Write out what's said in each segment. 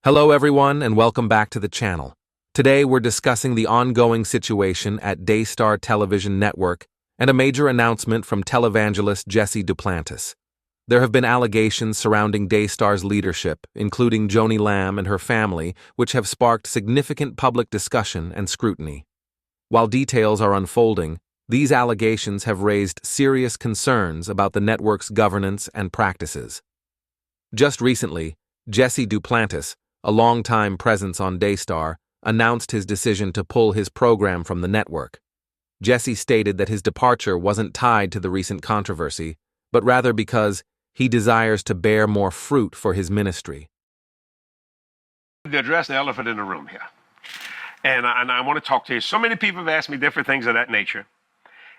Hello everyone and welcome back to the channel. Today we're discussing the ongoing situation at Daystar Television Network and a major announcement from televangelist Jesse Duplantis. There have been allegations surrounding Daystar's leadership, including Joni Lamb and her family, which have sparked significant public discussion and scrutiny. While details are unfolding, these allegations have raised serious concerns about the network's governance and practices. Just recently, Jesse Duplantis, a longtime presence on Daystar, announced his decision to pull his program from the network. Jesse stated that his departure wasn't tied to the recent controversy, but rather because he desires to bear more fruit for his ministry. To address the elephant in the room here. And I want to talk to you. So many people have asked me different things of that nature.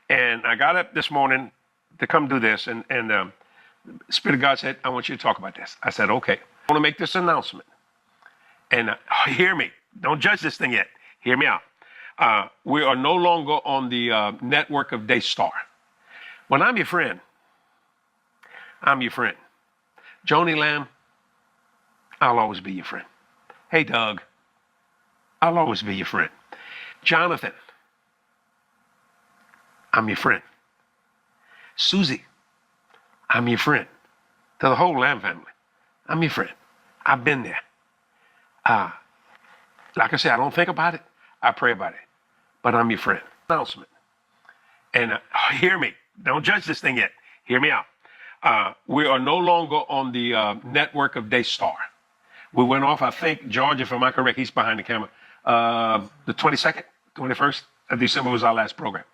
And I got up this morning to come do this, and the Spirit of God said, I want you to talk about this. I said, okay. I want to make this announcement. And hear me. Don't judge this thing yet. Hear me out. We are no longer on the network of Daystar. When I'm your friend, I'm your friend. Joni Lamb, I'll always be your friend. Hey, Doug, I'll always be your friend. Jonathan, I'm your friend. Susie, I'm your friend. To the whole Lamb family, I'm your friend. I've been there. Like I said, I don't think about it. I pray about it. But I'm your friend. Announcement. And hear me. Don't judge this thing yet. Hear me out. We are no longer on the network of Daystar. We went off, I think, George, if I'm not correct, he's behind the camera. The 22nd, 21st of December was our last program.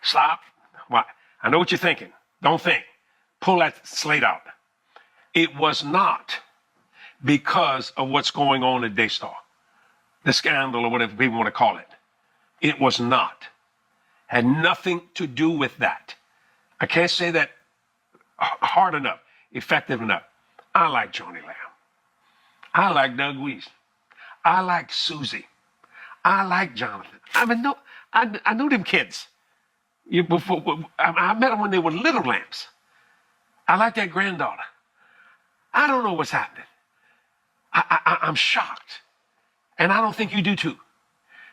Stop. Why? I know what you're thinking. Don't think. Pull that slate out. It was not because of what's going on at Daystar, the scandal or whatever people want to call it. It was not. Had nothing to do with that. I can't say that hard enough, effective enough. I like Joni Lamb. I like Doug Weiss. I like Susie. I like Jonathan. I knew them kids. I met them when they were little lambs. I like that granddaughter. I don't know what's happening. I'm shocked. And I don't think you do too.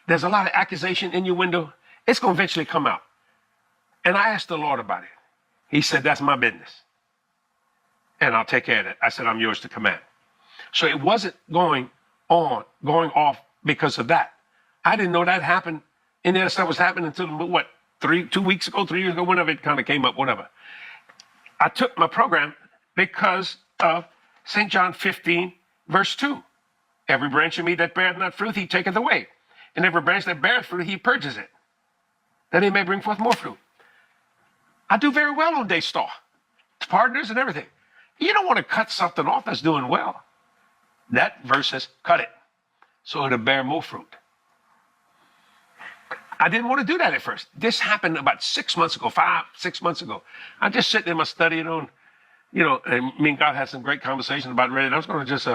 There's a lot of accusation in your window. It's going to eventually come out. And I asked the Lord about it. He said, that's my business. And I'll take care of it. I said, I'm yours to command. So it wasn't going off because of that. I didn't know that happened. And that stuff was happening until, 2 weeks ago, 3 years ago, whenever it kind of came up, whatever. I took my program because of St. John 15, verse 2. Every branch in me that beareth not fruit, he taketh away. And every branch that beareth fruit, he purges it, that he may bring forth more fruit. I do very well on Daystar. Partners and everything. You don't want to cut something off that's doing well. That verse says, cut it, so it'll bear more fruit. I didn't want to do that at first. This happened about 6 months ago, 6 months ago. I'm just sitting in my study, and me and God had some great conversations about it. And I was going to just,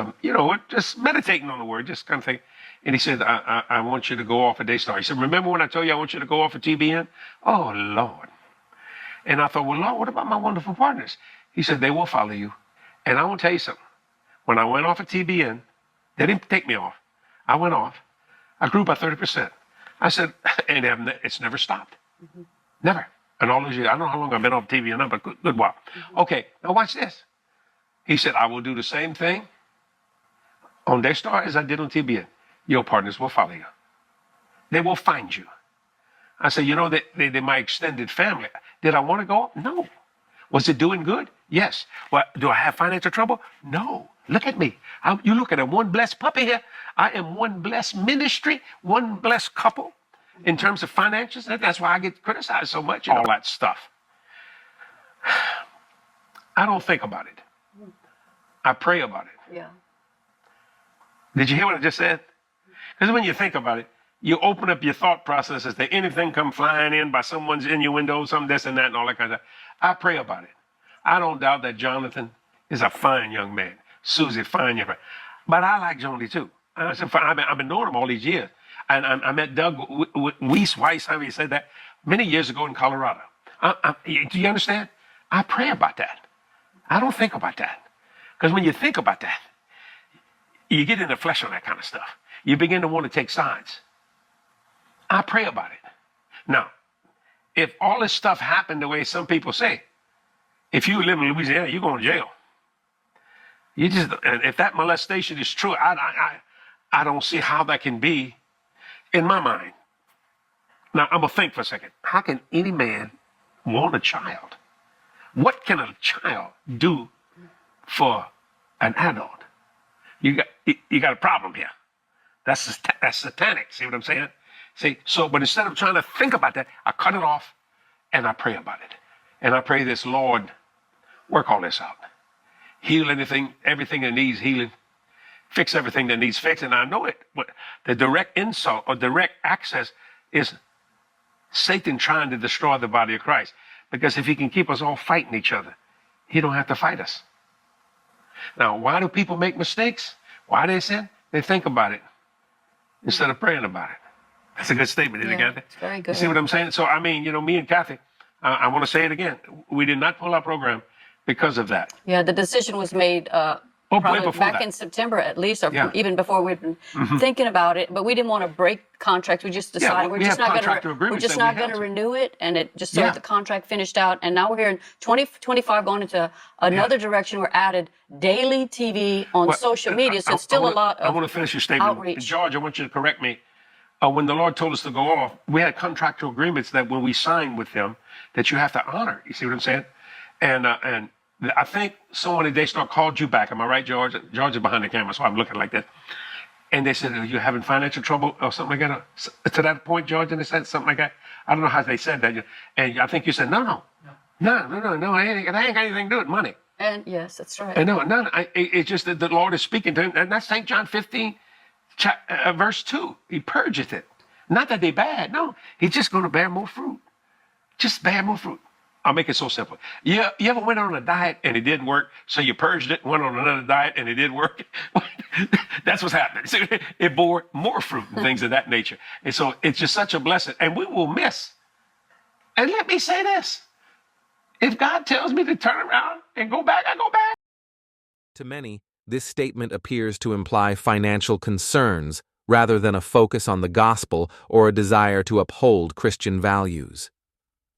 just meditating on the word, just kind of thing. And he said, I want you to go off of Daystar. He said, remember when I told you I want you to go off of TBN? Oh, Lord. And I thought, well, Lord, what about my wonderful partners? He said, they will follow you. And I want to tell you something. When I went off of TBN, they didn't take me off. I went off. I grew by 30%. I said, and it's never stopped. Mm-hmm. Never. And all those years, I don't know how long I've been off TV now, but good while. Mm-hmm. Okay, now watch this. He said, I will do the same thing on Daystar as I did on TBN. Your partners will follow you. They will find you. I said, they're my extended family. Did I want to go? No. Was it doing good? Yes. Well, do I have financial trouble? No. Look at me. You look at one blessed puppy here. I am one blessed ministry, one blessed couple in terms of finances. That's why I get criticized so much and all that stuff. I don't think about it. I pray about it. Yeah. Did you hear what I just said? Because when you think about it, you open up your thought processes that anything come flying in by someone's innuendo, some this and that and all that kind of stuff. I pray about it. I don't doubt that Jonathan is a fine young man. Susie, fine young man. But I like Joni too. I've been knowing him all these years. And I met Doug Weiss, however you said that, many years ago in Colorado. Do you understand? I pray about that. I don't think about that. Because when you think about that, You get in the flesh on that kind of stuff. You begin to want to take sides. I pray about it. Now, if all this stuff happened the way some people say, if you live in Louisiana, you're going to jail. And if that molestation is true, I don't see how that can be in my mind. Now, I'm going to think for a second. How can any man want a child? What can a child do for an adult? You got a problem here. That's satanic. See what I'm saying? But instead of trying to think about that, I cut it off and I pray about it. And I pray this, Lord, work all this out. Heal everything that needs healing. Fix everything that needs fixed. And I know it. But the direct insult or direct access is Satan trying to destroy the body of Christ. Because if he can keep us all fighting each other, he don't have to fight us. Now, why do people make mistakes? Why they sin? They think about it instead of praying about it. That's a good statement, isn't it, Kathy? It's very good. You see what I'm saying? So, I mean, me and Kathy, I want to say it again. We did not pull our program because of that. Yeah, the decision was made probably back in September at least, or even before we'd been thinking about it. But we didn't want to break contracts. We just decided we're just not going to renew it, and it just so the contract finished out. And now we're here in 2025 going into another direction. We're added daily TV on social media, so it's still a lot of I want to finish your statement. Outreach. George, I want you to correct me. When the Lord told us to go off, we had contractual agreements that when we signed with them, that you have to honor. You see what I'm saying? And I think someone at Daystar called you back. Am I right, George? George is behind the camera, so I'm looking like that. And they said, are you having financial trouble or something like that? To that point, George, and they said something like that. I don't know how they said that. And I think you said, no. It ain't got anything to do with money. And yes, that's right. And it's just that the Lord is speaking to him. And that's St. John 15, verse 2. He purgeth it. Not that they bad. No, he's just going to bear more fruit. Just bear more fruit. I'll make it so simple. You ever went on a diet and it didn't work, so you purged it, went on another diet and it did work? That's what's happening. So it bore more fruit and things of that nature. And so it's just such a blessing. And we will miss. And let me say this. If God tells me to turn around and go back, I go back. To many, this statement appears to imply financial concerns rather than a focus on the gospel or a desire to uphold Christian values.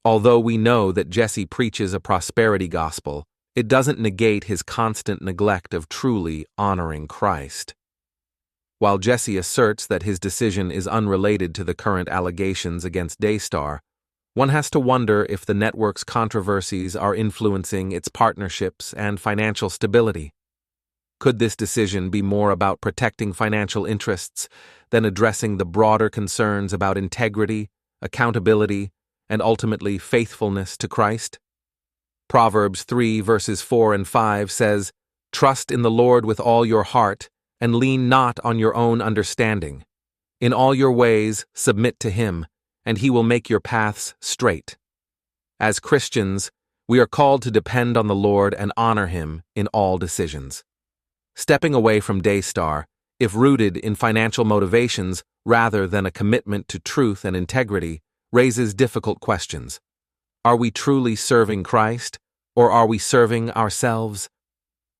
Although we know that Jesse preaches a prosperity gospel, it doesn't negate his constant neglect of truly honoring Christ. While Jesse asserts that his decision is unrelated to the current allegations against Daystar, one has to wonder if the network's controversies are influencing its partnerships and financial stability. Could this decision be more about protecting financial interests than addressing the broader concerns about integrity, accountability, and ultimately faithfulness to Christ? Proverbs 3 verses 4 and 5 says, "Trust in the Lord with all your heart, and lean not on your own understanding. In all your ways submit to him, and he will make your paths straight." As Christians, we are called to depend on the Lord and honor him in all decisions. Stepping away from Daystar, if rooted in financial motivations rather than a commitment to truth and integrity, raises difficult questions. Are we truly serving Christ, or are we serving ourselves?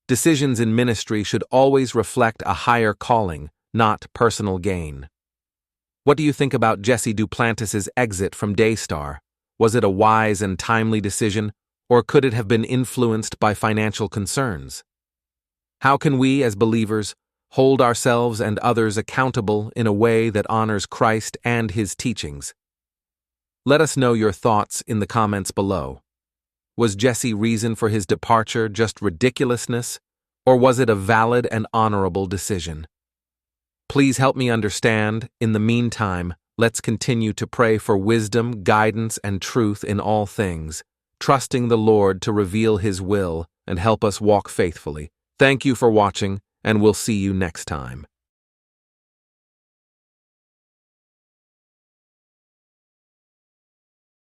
Decisions in ministry should always reflect a higher calling, not personal gain. What do you think about Jesse Duplantis' exit from Daystar? Was it a wise and timely decision, or could it have been influenced by financial concerns? How can we, as believers, hold ourselves and others accountable in a way that honors Christ and his teachings? Let us know your thoughts in the comments below. Was Jesse's reason for his departure just ridiculousness, or was it a valid and honorable decision? Please help me understand. In the meantime, let's continue to pray for wisdom, guidance, and truth in all things, trusting the Lord to reveal his will and help us walk faithfully. Thank you for watching, and we'll see you next time.